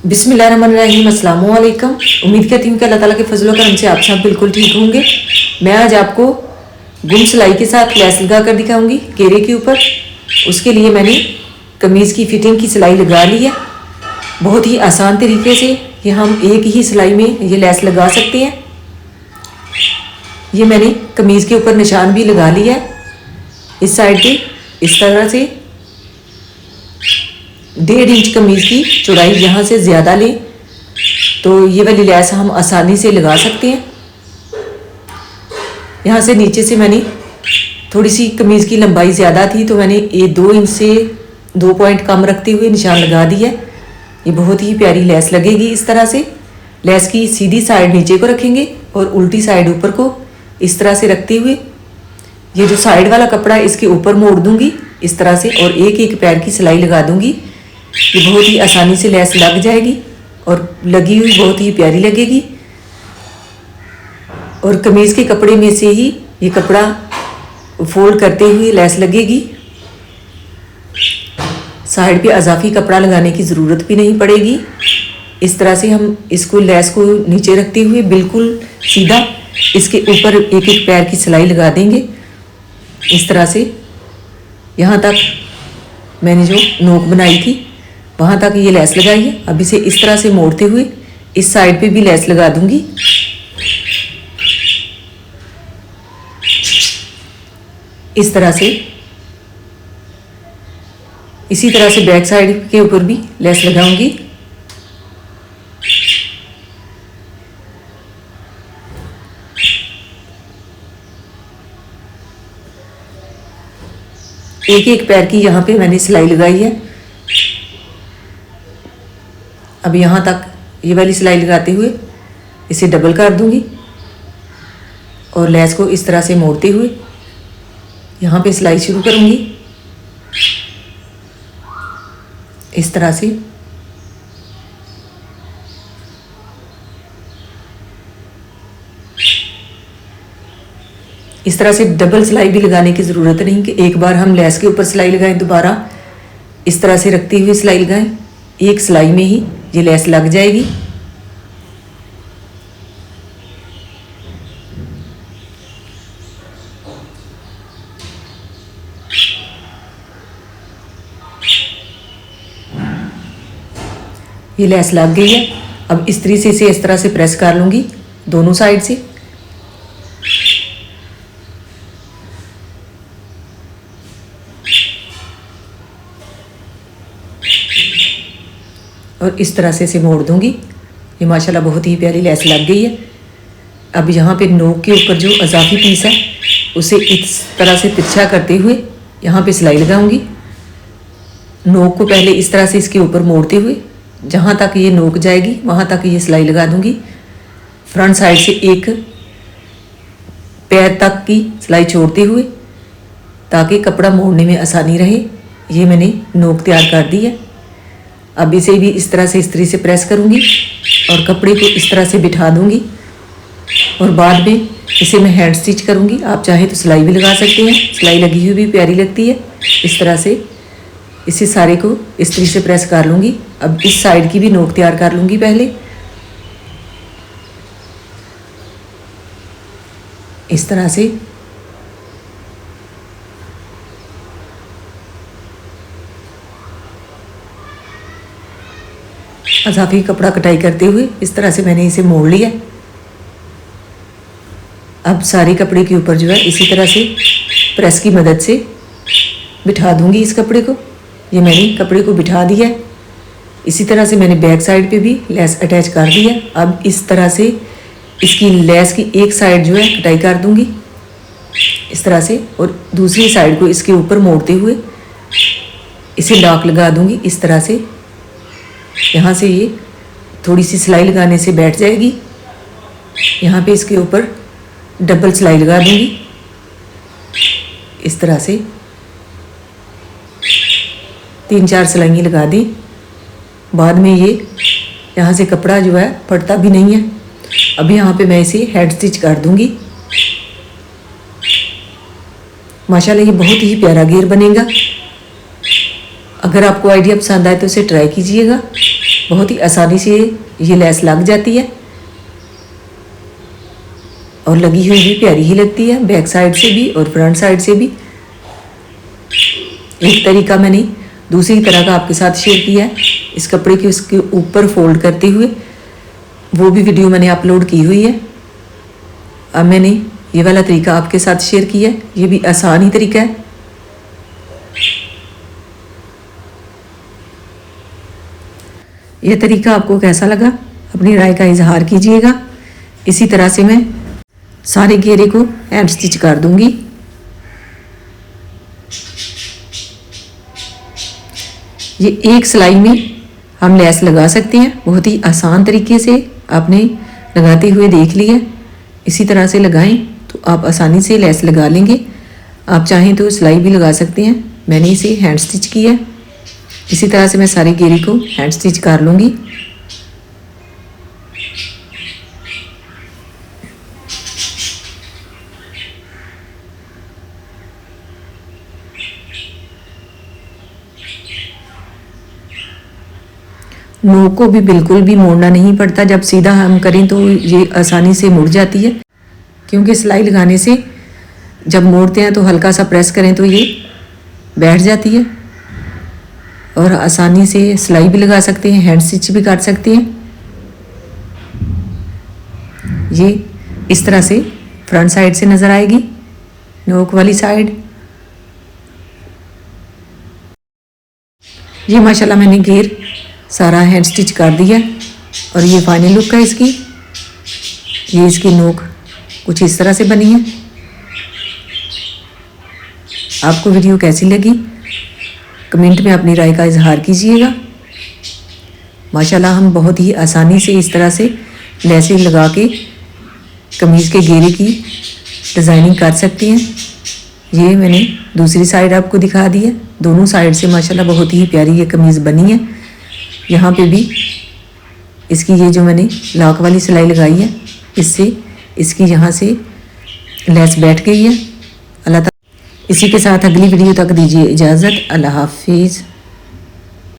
बिस्मिल्लाहिर्रहमानिर्रहीम, अस्सलाम वालेकुम। उम्मीद करती हूँ कि अल्लाह ताला के फजल करम से आप सब बिल्कुल ठीक होंगे। मैं आज आपको गुम सिलाई के साथ लैस लगा कर दिखाऊंगी घेरे के ऊपर। उसके लिए मैंने कमीज़ की फिटिंग की सिलाई लगा ली है। बहुत ही आसान तरीके से ये हम एक ही सिलाई में ये लैस लगा सकते हैं। ये मैंने कमीज़ के ऊपर निशान भी लगा लिया है। इस साइड पे इस तरह से 1.5 इंच कमीज़ की चौड़ाई यहाँ से ज़्यादा लें तो ये वाली लैस हम आसानी से लगा सकते हैं। यहाँ से नीचे से मैंने थोड़ी सी कमीज़ की लंबाई ज़्यादा थी तो मैंने ये 2 इंच से 2 पॉइंट कम रखते हुए निशान लगा दिया। ये बहुत ही प्यारी लैस लगेगी। इस तरह से लैस की सीधी साइड नीचे को रखेंगे और उल्टी साइड ऊपर को इस तरह से रखते हुए ये जो साइड वाला कपड़ा है इसके ऊपर मोड़ दूंगी इस तरह से और एक एक पैर की सिलाई लगा दूंगी। ये बहुत ही आसानी से लैस लग जाएगी और लगी हुई बहुत ही प्यारी लगेगी। और कमीज़ के कपड़े में से ही ये कपड़ा फोल्ड करते हुए लैस लगेगी। साइड पे अजाफी कपड़ा लगाने की ज़रूरत भी नहीं पड़ेगी। इस तरह से हम इसको लैस को नीचे रखते हुए बिल्कुल सीधा इसके ऊपर एक एक पैर की सिलाई लगा देंगे। इस तरह से यहाँ तक मैंने जो नोक बनाई थी वहाँ तक ये लैस लगाई है। अब इसे इस तरह से मोड़ते हुए इस साइड पे भी लैस लगा दूंगी। इस तरह से इसी तरह से बैक साइड के ऊपर भी लैस लगाऊंगी। एक एक पैर की यहाँ पे मैंने सिलाई लगाई है। अब यहाँ तक ये वाली सिलाई लगाते हुए इसे डबल कर दूंगी और लैस को इस तरह से मोड़ते हुए यहाँ पे सिलाई शुरू करूंगी। इस तरह से डबल सिलाई भी लगाने की ज़रूरत नहीं कि एक बार हम लैस के ऊपर सिलाई लगाएं दोबारा इस तरह से रखते हुए सिलाई लगाएं। एक सिलाई में ही ये लैस लग जाएगी। ये लैस लग गई है। अब इस्त्री से इसे इस तरह से प्रेस कर लूँगी दोनों साइड से। और इस तरह से इसे मोड़ दूँगी। ये माशाल्लाह बहुत ही प्यारी लैस लग गई है। अब यहाँ पे नोक के ऊपर जो अजाफी पीस है उसे इस तरह से तिरछा करते हुए यहाँ पे सिलाई लगाऊंगी। नोक को पहले इस तरह से इसके ऊपर मोड़ते हुए जहाँ तक ये नोक जाएगी वहाँ तक ये सिलाई लगा दूंगी। फ्रंट साइड से एक पैर तक की सिलाई छोड़ते हुए ताकि कपड़ा मोड़ने में आसानी रहे। ये मैंने नोक तैयार कर दी है। अब इसे भी इस तरह से इस्त्री से प्रेस करूंगी और कपड़े को इस तरह से बिठा दूंगी और बाद में इसे मैं हैंड स्टिच करूंगी। आप चाहे तो सिलाई भी लगा सकते हैं, सिलाई लगी हुई भी प्यारी लगती है। इस तरह से इसे सारे को इस्त्री से प्रेस कर लूँगी। अब इस साइड की भी नोक तैयार कर लूँगी पहले। इस तरह से अजाफी कपड़ा कटाई करते हुए इस तरह से मैंने इसे मोड़ लिया। अब सारे कपड़े के ऊपर जो है इसी तरह से प्रेस की मदद से बिठा दूंगी इस कपड़े को। ये मैंने कपड़े को बिठा दिया है। इसी तरह से मैंने बैक साइड पे भी लैस अटैच कर दी है। अब इस तरह से इसकी लैस की एक साइड जो है कटाई कर दूंगी इस तरह से और दूसरी साइड को इसके ऊपर मोड़ते हुए इसे लॉक लगा दूंगी इस तरह से। यहाँ से ये थोड़ी सी सिलाई लगाने से बैठ जाएगी। यहाँ पे इसके ऊपर डबल सिलाई लगा दूंगी इस तरह से। 3-4 सिलाइयाँ लगा दी। बाद में ये यहाँ से कपड़ा जो है फटता भी नहीं है। अब यहाँ पे मैं इसे हेड स्टिच कर दूंगी। माशाल्लाह ये बहुत ही प्यारा घेर बनेगा। अगर आपको आइडिया पसंद आए तो इसे ट्राई कीजिएगा। बहुत ही आसानी से ये लेस लग जाती है और लगी हुई भी प्यारी ही लगती है, बैक साइड से भी और फ्रंट साइड से भी। एक तरीका मैंने दूसरी तरह का आपके साथ शेयर किया है, इस कपड़े की उसके ऊपर फोल्ड करते हुए, वो भी वीडियो मैंने अपलोड की हुई है। अब मैंने ये वाला तरीका आपके साथ शेयर किया है, ये भी आसान ही तरीका है। ये तरीका आपको कैसा लगा अपनी राय का इजहार कीजिएगा। इसी तरह से मैं सारे घेरे को हैंड स्टिच कर दूंगी। ये एक सिलाई में हम लेस लगा सकते हैं, बहुत ही आसान तरीके से आपने लगाते हुए देख लिया। इसी तरह से लगाएं तो आप आसानी से लेस लगा लेंगे। आप चाहें तो सिलाई भी लगा सकते हैं, मैंने इसे हैंड स्टिच किया। इसी तरह से मैं सारे घेरे को हैंड स्टिच कर लूँगी। नोक को भी बिल्कुल भी मोड़ना नहीं पड़ता, जब सीधा हम करें तो ये आसानी से मुड़ जाती है, क्योंकि सिलाई लगाने से जब मोड़ते हैं तो हल्का सा प्रेस करें तो ये बैठ जाती है। और आसानी से सिलाई भी लगा सकते हैं, हैंड स्टिच भी कर सकते हैं। ये इस तरह से फ्रंट साइड से नज़र आएगी नोक वाली साइड। ये माशाल्लाह मैंने घेर सारा हैंड स्टिच कर दिया और ये फाइनल लुक है इसकी। ये इसकी नोक कुछ इस तरह से बनी है। आपको वीडियो कैसी लगी कमेंट में अपनी राय का इजहार कीजिएगा। माशाल्लाह हम बहुत ही आसानी से इस तरह से लेसिंग लगा के कमीज़ के घेरे की डिज़ाइनिंग कर सकते हैं। ये मैंने दूसरी साइड आपको दिखा दी है। दोनों साइड से माशाल्लाह बहुत ही प्यारी ये कमीज़ बनी है। यहाँ पे भी इसकी ये जो मैंने लॉक वाली सिलाई लगाई है, इससे इसकी यहाँ से लेस बैठ गई है। अल्लाह ताला इसी के साथ अगली वीडियो तक दीजिए इजाज़त। अल्लाह हाफिज़।